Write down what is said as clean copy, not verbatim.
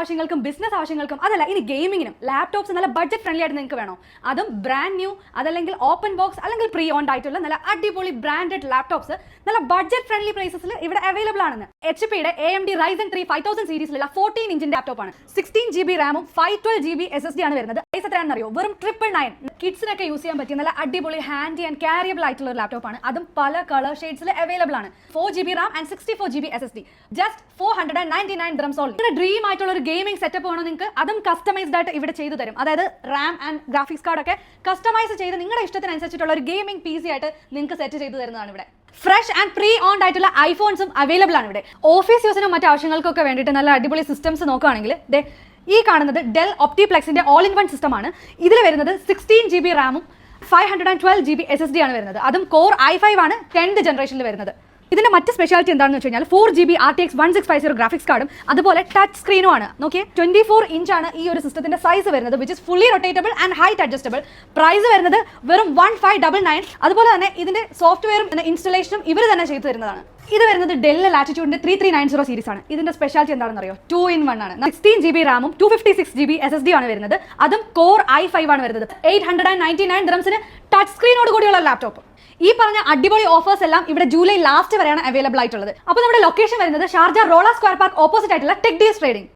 ആവശ്യങ്ങൾക്കും ബിസിനസ് ആവശ്യങ്ങൾക്കും അതല്ല ഇനി ഗെയിമിങ്ങിനും ലാപ്ടോപ്സ് നല്ല ബഡ്ജറ്റ് ഫ്രണ്ട്ലി ആയിട്ട് നിങ്ങൾക്ക് വേണോ, അതും ബ്രാൻഡ് ന്യൂ അതല്ലെങ്കിൽ ഓപ്പൺ ബോക്സ് അല്ലെങ്കിൽ പ്രീ ഓൺഡ് ആയിട്ടുള്ള നല്ല അടിപൊളി ബ്രാൻഡഡ് ലാപ്ടോപ്സ് നല്ല ബഡ്ജറ്റ് ഫ്രണ്ട്ലി പ്രൈസസിൽ ഇവിടെ അവൈലബിൾ ആണെന്ന്. HP-യുടെ AMD Ryzen 3 5000 സീരീസിലുള്ള 14 ഇഞ്ചിന്റെ ലാപ്ടോപ്പ് ആണ്. 16 GB റാമും 512 GB SSD ആണ് വരുന്നത്. പ്രൈസ് എത്രയാണെന്ന് അറിയോ? വെറും 999. കിഡ്സിനൊക്കെ യൂസ് ചെയ്യാൻ പറ്റിയ നല്ല അടിപൊളി ഹാൻഡി ആൻഡ് ക്യാരിയബിൾ ആയിട്ടുള്ള ഒരു ലാപ്ടോപ്പ് ആണ്. അതും പല കളർ ഷെയ്ഡ്സിൽ അവൈലബിൾ ആണ്. 4 GB Ram and 64 GB SSD. Just 499 dirhams only. നിങ്ങളുടെ ഡ്രീം ആയിട്ടുള്ള ഒരു ഗെയിമിംഗ് സെറ്റപ്പ് വേണോ നിങ്ങൾക്ക്, അതും കസ്റ്റമൈസ്ഡ് ആയിട്ട് ഇവിടെ ചെയ്തു തരും. അതായത് റാം ആൻഡ് ഗ്രാഫിക്സ് കാർഡ് ഒക്കെ കസ്റ്റമൈസ് ചെയ്ത് നിങ്ങളുടെ ഇഷ്ടത്തിനനുസരിച്ചിട്ടുള്ള ഒരു ഗെയിമിംഗ് PC ആയിട്ട് നിങ്ങൾക്ക് സെറ്റ് ചെയ്തു തരുന്നതാണ് ഇവിടെ. ഫ്രഷ് ആൻഡ് പ്രീ ഓൺഡ് ആയിട്ടുള്ള ഐഫോൺസും അവൈലബിൾ ആണ് ഇവിടെ. ഓഫീസ് യൂസിനും മറ്റു ആവശ്യങ്ങൾക്കൊക്കെ വേണ്ടിയിട്ട് നല്ല അടിപൊളി സിസ്റ്റംസ് നോക്കുകയാണെങ്കിൽ ഈ കാണുന്നത് ഡെൽ ഒപ്റ്റിപ്ലെക്സിന്റെ ഓൾ ഇൻ വൺ സിസ്റ്റം ആണ്. ഇതിൽ വരുന്നത് 16 GB റാമും 512 GB SSD ആണ് വരുന്നത്. അതും കോർ i5 ആണ് 10th ജനറേഷനിൽ വരുന്നത്. ഇതിന്റെ മറ്റ് സ്പെഷ്യാലിറ്റി എന്താണെന്ന് വെച്ച് കഴിഞ്ഞാൽ 4 GB RTX 1650 ഗ്രാഫിക്സ് കാർഡും അതുപോലെ ടച്ച് സ്ക്രീനും ആണ്. നോക്കിയേ 24 ഇഞ്ച് ആണ് ഈ ഒരു സിസ്റ്റത്തിന്റെ സൈസ് വരുന്നത്, which is fully rotatable and height adjustable. Price വരുന്നത് വെറും 1599. അതുപോലെ തന്നെ ഇതിന്റെ സോഫ്റ്റ്വെയറും ഇൻസ്റ്റലേഷനും ഇവർ തന്നെ ചെയ്തു തരുന്നതാണ്. ഇത് വരുന്നത് ഡെൽ ലാറ്റിറ്റ്യൂഡിന്റെ 3390 സീരീസ് ആണ്. ഇതിന്റെ സ്പെഷ്യാലിറ്റി എന്താണെന്ന് അറിയോ? 2-in-1 ആണ്. 16 GB റാമും 256 GB SSD ആണ് വരുന്നത്. അതും കോർ i5 ആണ് വരുന്നത്. 899 dirhamsന് ടച്ച് സ്ക്രീനോട് കൂടിയുള്ള ലാപ്ടോപ്പ്. ഈ പറഞ്ഞ അടിപൊളി ഓഫേഴ്സ് എല്ലാം ഇവിടെ ജൂലൈ ലാസ്റ്റ് വരെയാണ് അവൈലബിൾ ആയിട്ടുള്ളത്. അപ്പോൾ നമ്മുടെ ലൊക്കേഷൻ വരുന്നത് Sharjah Rolla square park opposite ആയിട്ടുള്ള ടെക് ഡീൽസ് ട്രേഡിംഗ്.